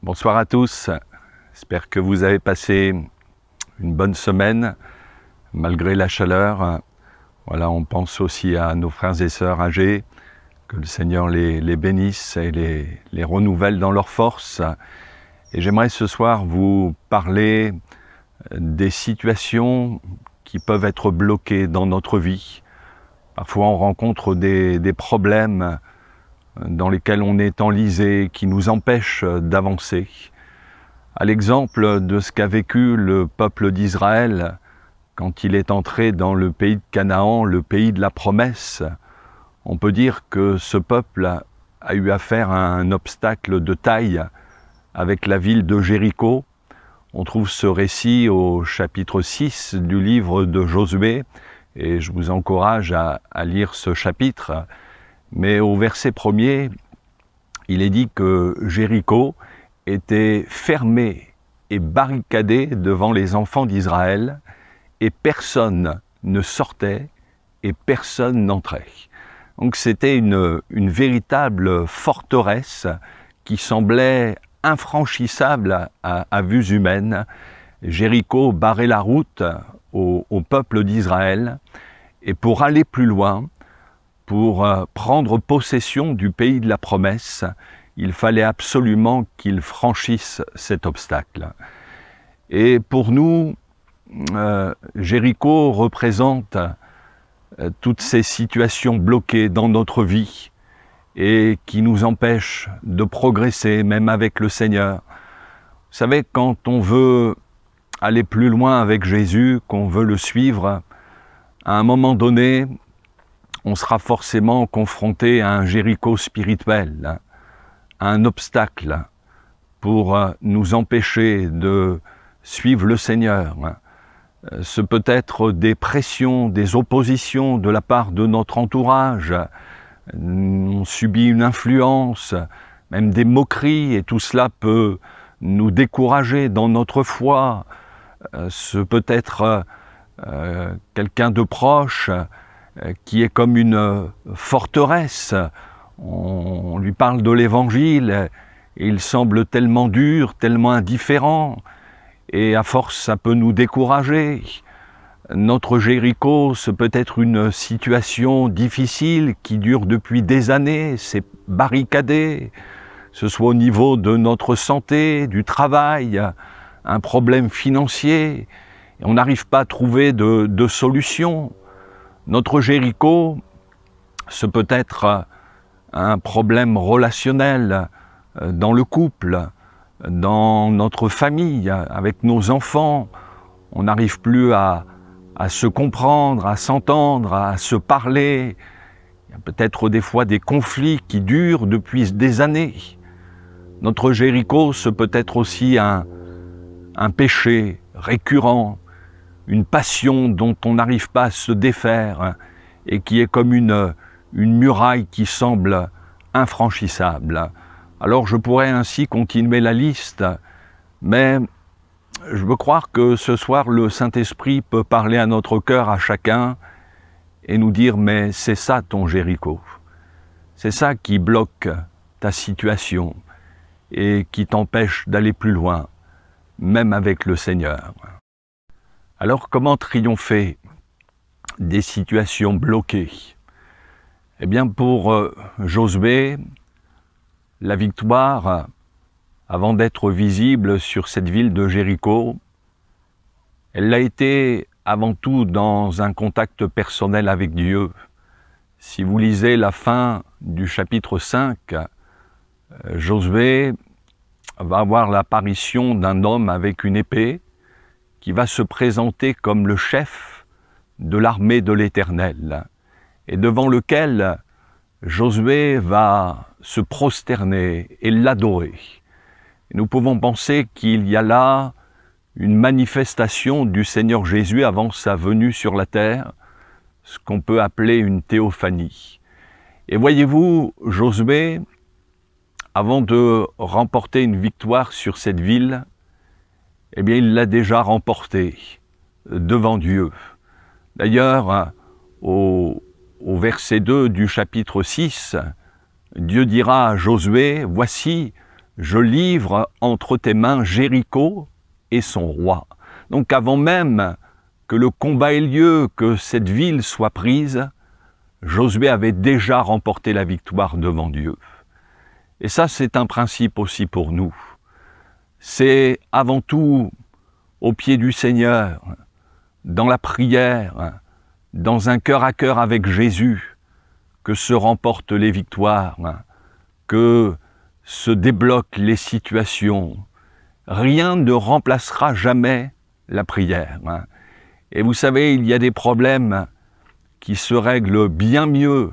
Bonsoir à tous, j'espère que vous avez passé une bonne semaine malgré la chaleur. Voilà, on pense aussi à nos frères et sœurs âgés, que le Seigneur les bénisse et les renouvelle dans leur force. Et j'aimerais ce soir vous parler des situations qui peuvent être bloquées dans notre vie. Parfois on rencontre des problèmes dans lesquels on est enlisé, qui nous empêchent d'avancer. À l'exemple de ce qu'a vécu le peuple d'Israël quand il est entré dans le pays de Canaan, le pays de la promesse, on peut dire que ce peuple a eu affaire à un obstacle de taille avec la ville de Jéricho. On trouve ce récit au chapitre 6 du livre de Josué, et je vous encourage à lire ce chapitre. Mais au verset 1er, il est dit que Jéricho était fermé et barricadé devant les enfants d'Israël, et personne ne sortait et personne n'entrait. Donc c'était une véritable forteresse qui semblait infranchissable à vues humaines. Jéricho barrait la route au peuple d'Israël, et pour aller plus loin, pour prendre possession du pays de la promesse, il fallait absolument qu'ils franchissent cet obstacle. Et pour nous, Jéricho représente toutes ces situations bloquées dans notre vie et qui nous empêchent de progresser, même avec le Seigneur. Vous savez, quand on veut aller plus loin avec Jésus, qu'on veut le suivre, à un moment donné, on sera forcément confronté à un Jéricho spirituel, à un obstacle pour nous empêcher de suivre le Seigneur. Ce peut être des pressions, des oppositions de la part de notre entourage. On subit une influence, même des moqueries, et tout cela peut nous décourager dans notre foi. Ce peut être quelqu'un de proche qui est comme une forteresse. On lui parle de l'Évangile et il semble tellement dur, tellement indifférent, et à force ça peut nous décourager. Notre Jéricho, ce peut être une situation difficile qui dure depuis des années, c'est barricadé, que ce soit au niveau de notre santé, du travail, un problème financier, et on n'arrive pas à trouver de solution. Notre Jéricho, ce peut être un problème relationnel dans le couple, dans notre famille, avec nos enfants. On n'arrive plus à se comprendre, à s'entendre, à se parler. Il y a peut-être des fois des conflits qui durent depuis des années. Notre Jéricho, ce peut être aussi un péché récurrent, une passion dont on n'arrive pas à se défaire et qui est comme une muraille qui semble infranchissable. Alors je pourrais ainsi continuer la liste, mais je veux croire que ce soir le Saint-Esprit peut parler à notre cœur, à chacun, et nous dire « mais c'est ça ton Jéricho, c'est ça qui bloque ta situation et qui t'empêche d'aller plus loin, même avec le Seigneur ». Alors comment triompher des situations bloquées? Eh bien pour Josué, la victoire, avant d'être visible sur cette ville de Jéricho, elle l'a été avant tout dans un contact personnel avec Dieu. Si vous lisez la fin du chapitre 5, Josué va avoir l'apparition d'un homme avec une épée qui va se présenter comme le chef de l'armée de l'Éternel, et devant lequel Josué va se prosterner et l'adorer. Nous pouvons penser qu'il y a là une manifestation du Seigneur Jésus avant sa venue sur la terre, ce qu'on peut appeler une théophanie. Et voyez-vous, Josué, avant de remporter une victoire sur cette ville, eh bien, il l'a déjà remportée devant Dieu. D'ailleurs, au verset 2 du chapitre 6, Dieu dira à Josué, « Voici, je livre entre tes mains Jéricho et son roi. Donc avant même que le combat ait lieu, que cette ville soit prise, Josué avait déjà remporté la victoire devant Dieu. Et ça, c'est un principe aussi pour nous. C'est avant tout au pied du Seigneur, dans la prière, dans un cœur à cœur avec Jésus, que se remportent les victoires, que se débloquent les situations. Rien ne remplacera jamais la prière. Et vous savez, il y a des problèmes qui se règlent bien mieux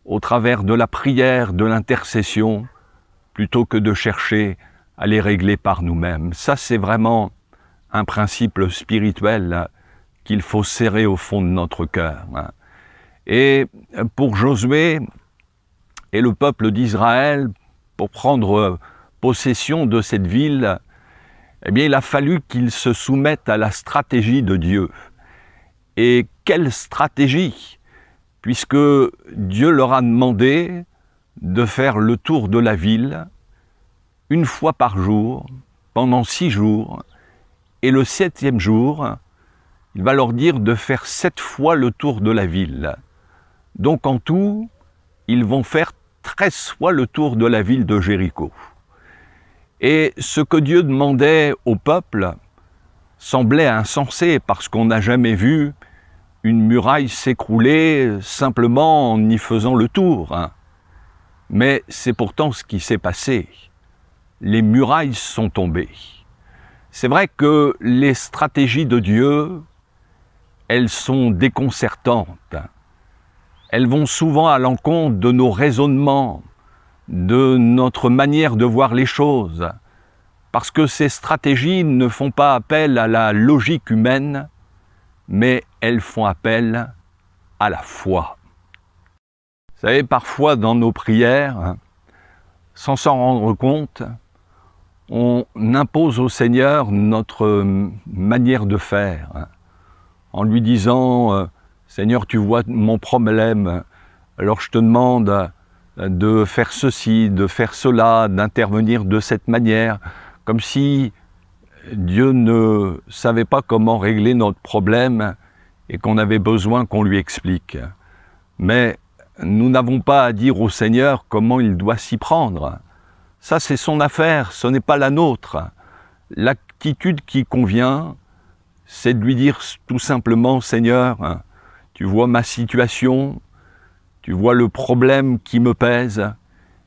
au travers de la prière, de l'intercession, plutôt que de chercher à les régler par nous-mêmes. Ça, c'est vraiment un principe spirituel qu'il faut serrer au fond de notre cœur. Et pour Josué et le peuple d'Israël, pour prendre possession de cette ville, eh bien, il a fallu qu'ils se soumettent à la stratégie de Dieu. Et quelle stratégie? Puisque Dieu leur a demandé de faire le tour de la ville une fois par jour, pendant 6 jours, et le 7e jour, il va leur dire de faire 7 fois le tour de la ville. Donc en tout, ils vont faire 13 fois le tour de la ville de Jéricho. Et ce que Dieu demandait au peuple semblait insensé, parce qu'on n'a jamais vu une muraille s'écrouler simplement en y faisant le tour. Mais c'est pourtant ce qui s'est passé. Les murailles sont tombées. C'est vrai que les stratégies de Dieu, elles sont déconcertantes. Elles vont souvent à l'encontre de nos raisonnements, de notre manière de voir les choses, parce que ces stratégies ne font pas appel à la logique humaine, mais elles font appel à la foi. Vous savez, parfois dans nos prières, sans s'en rendre compte, on impose au Seigneur notre manière de faire, en lui disant « Seigneur, tu vois mon problème, alors je te demande de faire ceci, de faire cela, d'intervenir de cette manière », comme si Dieu ne savait pas comment régler notre problème et qu'on avait besoin qu'on lui explique. Mais nous n'avons pas à dire au Seigneur comment il doit s'y prendre. Ça, c'est son affaire, ce n'est pas la nôtre. L'attitude qui convient, c'est de lui dire tout simplement, Seigneur, tu vois ma situation, tu vois le problème qui me pèse,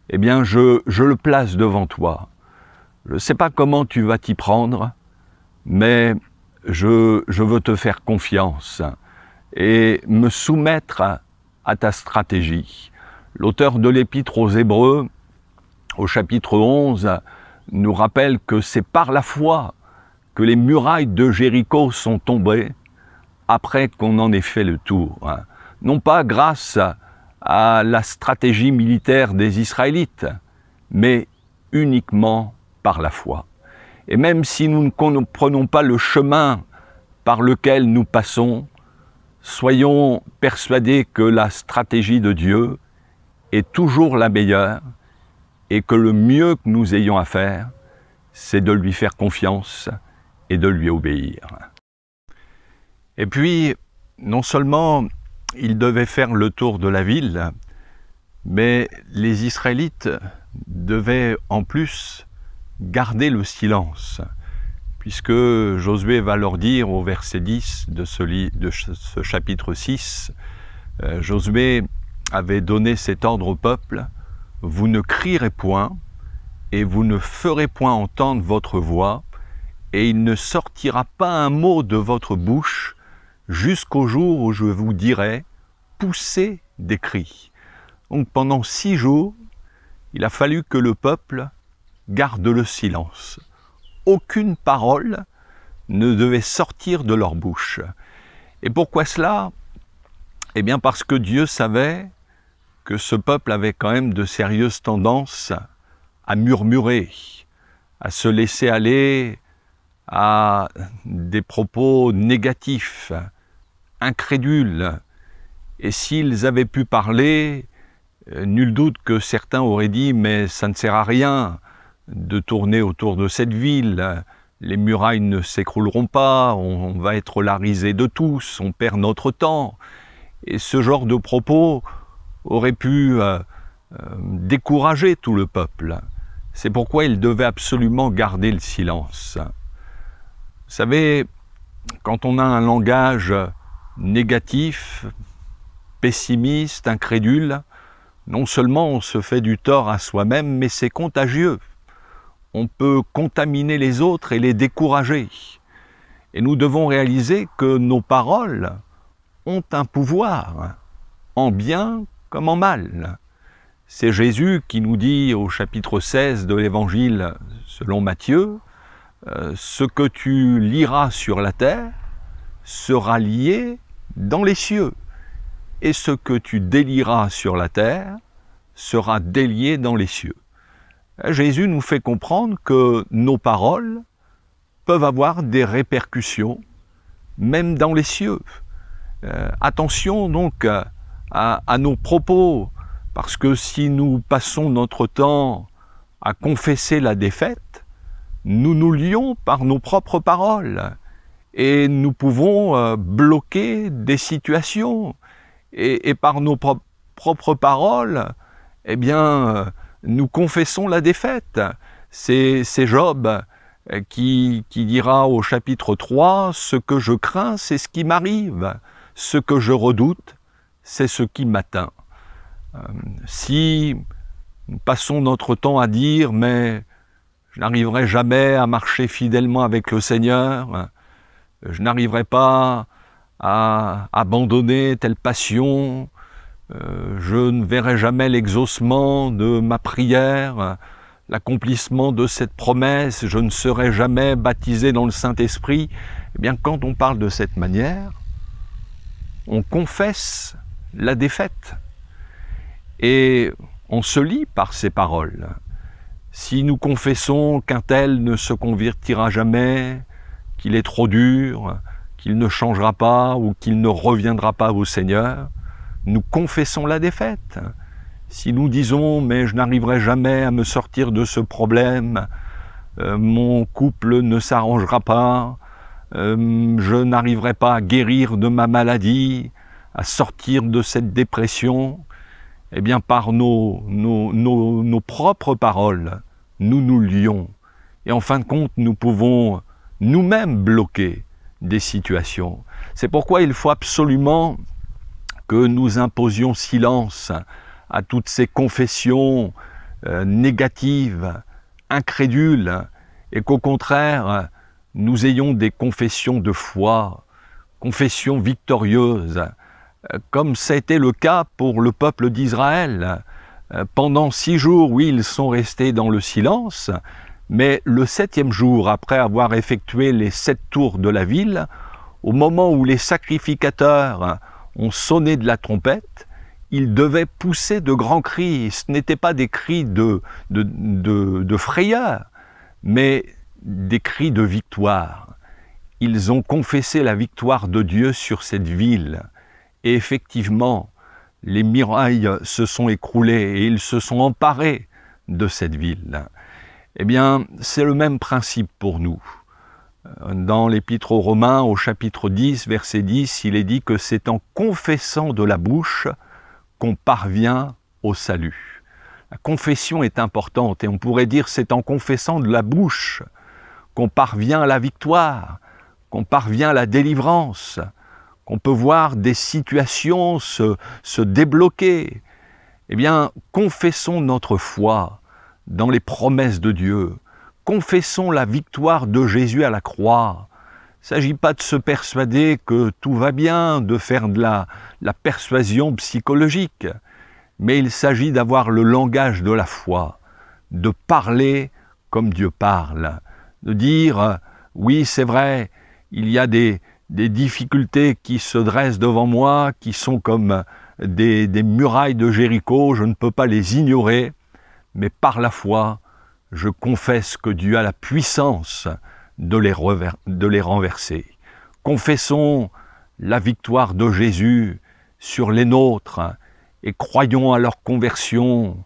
eh bien je le place devant toi. Je ne sais pas comment tu vas t'y prendre, mais je veux te faire confiance et me soumettre à ta stratégie. L'auteur de l'Épître aux Hébreux, au chapitre 11, nous rappelle que c'est par la foi que les murailles de Jéricho sont tombées après qu'on en ait fait le tour. Non pas grâce à la stratégie militaire des Israélites, mais uniquement par la foi. Et même si nous ne comprenons pas le chemin par lequel nous passons, soyons persuadés que la stratégie de Dieu est toujours la meilleure et que le mieux que nous ayons à faire, c'est de lui faire confiance et de lui obéir. Et puis, non seulement ils devaient faire le tour de la ville, mais les Israélites devaient en plus garder le silence, puisque Josué va leur dire au verset 10 de ce chapitre 6, Josué avait donné cet ordre au peuple: « Vous ne crierez point, et vous ne ferez point entendre votre voix, et il ne sortira pas un mot de votre bouche, jusqu'au jour où je vous dirai, poussez des cris. » Donc pendant 6 jours, il a fallu que le peuple garde le silence. Aucune parole ne devait sortir de leur bouche. Et pourquoi cela? Eh bien parce que Dieu savait que ce peuple avait quand même de sérieuses tendances à murmurer, à se laisser aller à des propos négatifs, incrédules. Et s'ils avaient pu parler, nul doute que certains auraient dit « mais ça ne sert à rien, de tourner autour de cette ville. Les murailles ne s'écrouleront pas, on va être la risée de tous, on perd notre temps. Et ce genre de propos aurait pu décourager tout le peuple. C'est pourquoi il devait absolument garder le silence. Vous savez, quand on a un langage négatif, pessimiste, incrédule, non seulement on se fait du tort à soi-même, mais c'est contagieux. On peut contaminer les autres et les décourager. Et nous devons réaliser que nos paroles ont un pouvoir, en bien comme en mal. C'est Jésus qui nous dit au chapitre 16 de l'Évangile selon Matthieu, « Ce que tu liras sur la terre sera lié dans les cieux, et ce que tu délieras sur la terre sera délié dans les cieux. » Jésus nous fait comprendre que nos paroles peuvent avoir des répercussions, même dans les cieux. Attention donc à nos propos, parce que si nous passons notre temps à confesser la défaite, nous nous lions par nos propres paroles et nous pouvons bloquer des situations. Et par nos propres paroles, eh bien, nous confessons la défaite. C'est Job qui dira au chapitre 3, « Ce que je crains, c'est ce qui m'arrive. Ce que je redoute, c'est ce qui m'atteint. » Si nous passons notre temps à dire « Mais je n'arriverai jamais à marcher fidèlement avec le Seigneur, je n'arriverai pas à abandonner telle passion, je ne verrai jamais l'exaucement de ma prière, l'accomplissement de cette promesse, je ne serai jamais baptisé dans le Saint-Esprit. » Eh bien, quand on parle de cette manière, on confesse la défaite. Et on se lie par ces paroles. Si nous confessons qu'un tel ne se convertira jamais, qu'il est trop dur, qu'il ne changera pas ou qu'il ne reviendra pas au Seigneur, nous confessons la défaite. Si nous disons « mais je n'arriverai jamais à me sortir de ce problème, mon couple ne s'arrangera pas, je n'arriverai pas à guérir de ma maladie, à sortir de cette dépression », eh bien par nos propres paroles, nous nous lions. Et en fin de compte, nous pouvons nous-mêmes bloquer des situations. C'est pourquoi il faut absolument que nous imposions silence à toutes ces confessions négatives, incrédules, et qu'au contraire, nous ayons des confessions de foi, confessions victorieuses, comme ça a été le cas pour le peuple d'Israël. Pendant 6 jours, oui, ils sont restés dans le silence, mais le 7e jour, après avoir effectué les 7 tours de la ville, au moment où les sacrificateurs ont sonné de la trompette, ils devaient pousser de grands cris. Ce n'étaient pas des cris de frayeur, mais des cris de victoire. Ils ont confessé la victoire de Dieu sur cette ville. Et effectivement, les murailles se sont écroulées et ils se sont emparés de cette ville. Eh bien, c'est le même principe pour nous. Dans l'Épître aux Romains, au chapitre 10, verset 10, il est dit que c'est en confessant de la bouche qu'on parvient au salut. La confession est importante et on pourrait dire c'est en confessant de la bouche qu'on parvient à la victoire, qu'on parvient à la délivrance, qu'on peut voir des situations se débloquer. Eh bien, confessons notre foi dans les promesses de Dieu. Confessons la victoire de Jésus à la croix. Il ne s'agit pas de se persuader que tout va bien, de faire de la persuasion psychologique, mais il s'agit d'avoir le langage de la foi, de parler comme Dieu parle, de dire « oui, c'est vrai, il y a des difficultés qui se dressent devant moi, qui sont comme des murailles de Jéricho, je ne peux pas les ignorer, mais par la foi, je confesse que Dieu a la puissance de les renverser. » Confessons la victoire de Jésus sur les nôtres et croyons à leur conversion,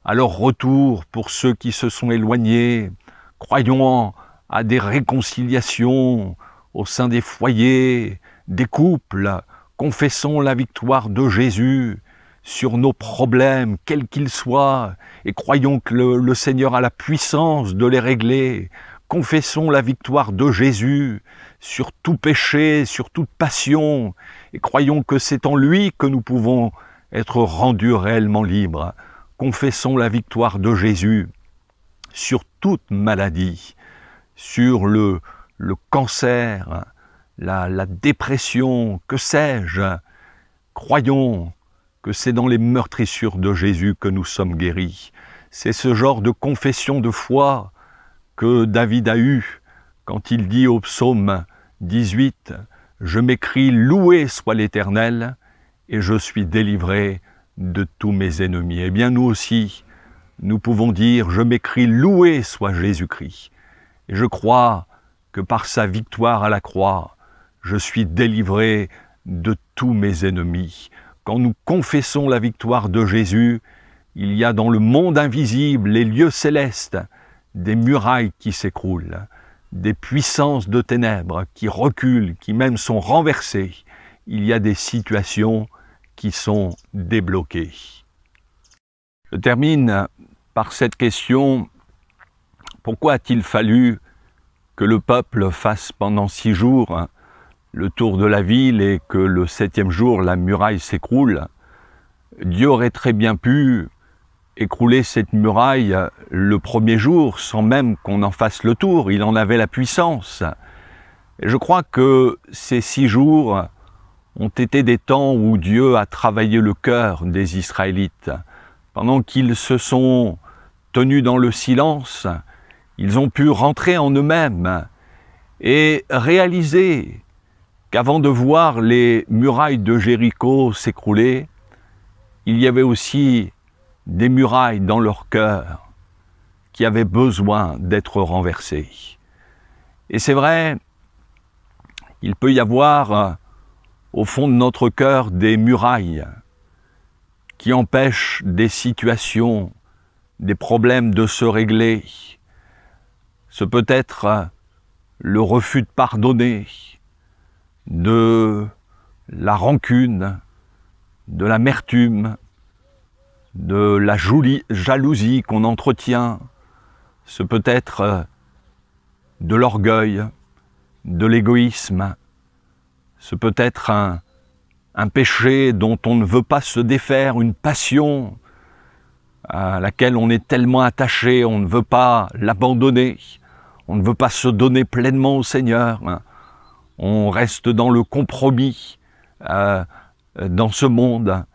à leur retour pour ceux qui se sont éloignés. Croyons à des réconciliations au sein des foyers, des couples. Confessons la victoire de Jésus sur nos problèmes, quels qu'ils soient, et croyons que le Seigneur a la puissance de les régler. Confessons la victoire de Jésus sur tout péché, sur toute passion, et croyons que c'est en lui que nous pouvons être rendus réellement libres. Confessons la victoire de Jésus sur toute maladie, sur le cancer, la dépression, que sais-je. Croyons que c'est dans les meurtrissures de Jésus que nous sommes guéris. C'est ce genre de confession de foi que David a eu quand il dit au psaume 18 « Je m'écrie, loué soit l'Éternel, et je suis délivré de tous mes ennemis. » Eh bien nous aussi, nous pouvons dire « Je m'écrie, loué soit Jésus-Christ. » Et je crois que par sa victoire à la croix, je suis délivré de tous mes ennemis. Quand nous confessons la victoire de Jésus, il y a dans le monde invisible, les lieux célestes, des murailles qui s'écroulent, des puissances de ténèbres qui reculent, qui même sont renversées. Il y a des situations qui sont débloquées. Je termine par cette question, pourquoi a-t-il fallu que le peuple fasse pendant 6 jours le tour de la ville et que le 7e jour la muraille s'écroule? Dieu aurait très bien pu écrouler cette muraille le 1er jour sans même qu'on en fasse le tour, il en avait la puissance. Et je crois que ces 6 jours ont été des temps où Dieu a travaillé le cœur des Israélites. Pendant qu'ils se sont tenus dans le silence, ils ont pu rentrer en eux-mêmes et réaliser qu'avant de voir les murailles de Jéricho s'écrouler, il y avait aussi des murailles dans leur cœur qui avaient besoin d'être renversées. Et c'est vrai, il peut y avoir au fond de notre cœur des murailles qui empêchent des situations, des problèmes de se régler. Ce peut être le refus de pardonner, de la rancune, de l'amertume, de la jalousie qu'on entretient. Ce peut être de l'orgueil, de l'égoïsme. Ce peut être un péché dont on ne veut pas se défaire, une passion à laquelle on est tellement attaché, on ne veut pas l'abandonner, on ne veut pas se donner pleinement au Seigneur. On reste dans le compromis dans ce monde.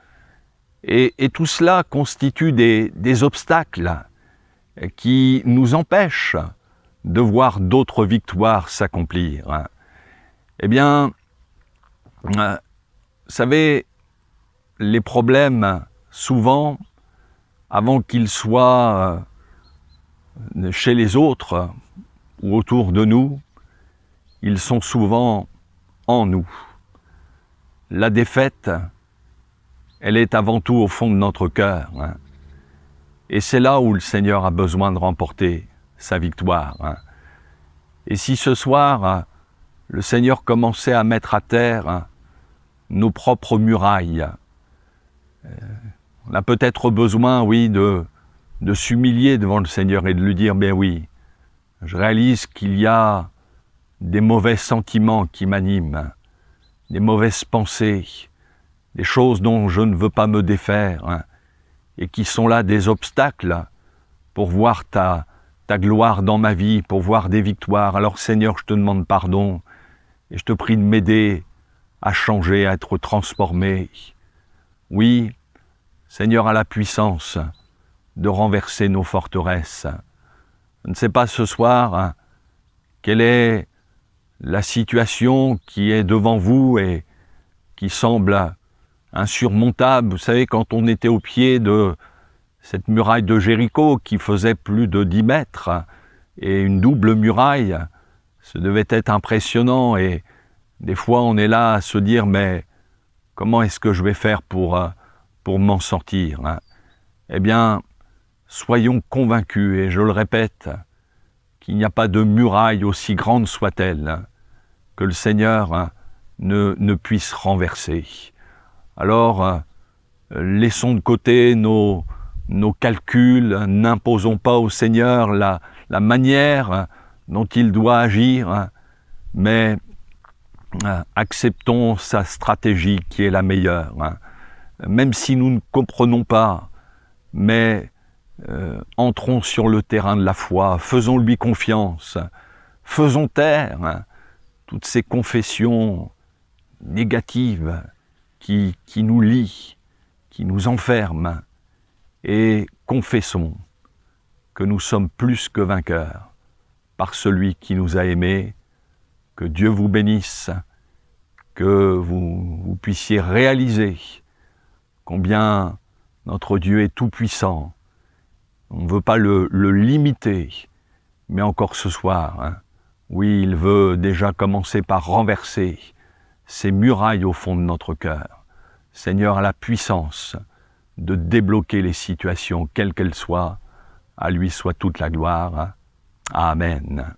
Et tout cela constitue des obstacles qui nous empêchent de voir d'autres victoires s'accomplir. Eh bien, vous savez, les problèmes, souvent, avant qu'ils soient chez les autres ou autour de nous, ils sont souvent en nous. La défaite, elle est avant tout au fond de notre cœur. Et c'est là où le Seigneur a besoin de remporter sa victoire. Et si ce soir, le Seigneur commençait à mettre à terre nos propres murailles, on a peut-être besoin, oui, de s'humilier devant le Seigneur et de lui dire, ben oui, je réalise qu'il y a des mauvais sentiments qui m'animent, des mauvaises pensées, des choses dont je ne veux pas me défaire, et qui sont là des obstacles pour voir ta gloire dans ma vie, pour voir des victoires. Alors Seigneur, je te demande pardon, et je te prie de m'aider à changer, à être transformé. Oui, Seigneur a la puissance de renverser nos forteresses. Je ne sais pas ce soir quelle est la situation qui est devant vous et qui semble insurmontable. Vous savez, quand on était au pied de cette muraille de Jéricho qui faisait plus de 10 mètres et une double muraille, ça devait être impressionnant et des fois on est là à se dire mais comment est-ce que je vais faire pour m'en sortir? Eh bien, soyons convaincus, et je le répète, qu'il n'y a pas de muraille, aussi grande soit-elle, que le Seigneur ne puisse renverser. Alors, laissons de côté nos calculs, n'imposons pas au Seigneur la manière dont il doit agir, mais acceptons sa stratégie qui est la meilleure. Même si nous ne comprenons pas, mais entrons sur le terrain de la foi, faisons-lui confiance, faisons taire toutes ces confessions négatives qui nous lient, qui nous enferment, et confessons que nous sommes plus que vainqueurs par celui qui nous a aimés. Que Dieu vous bénisse, que vous puissiez réaliser combien notre Dieu est tout-puissant. On ne veut pas le limiter, mais encore ce soir, oui, il veut déjà commencer par renverser ces murailles au fond de notre cœur. Seigneur a la puissance de débloquer les situations, quelles qu'elles soient. À lui soit toute la gloire. Amen.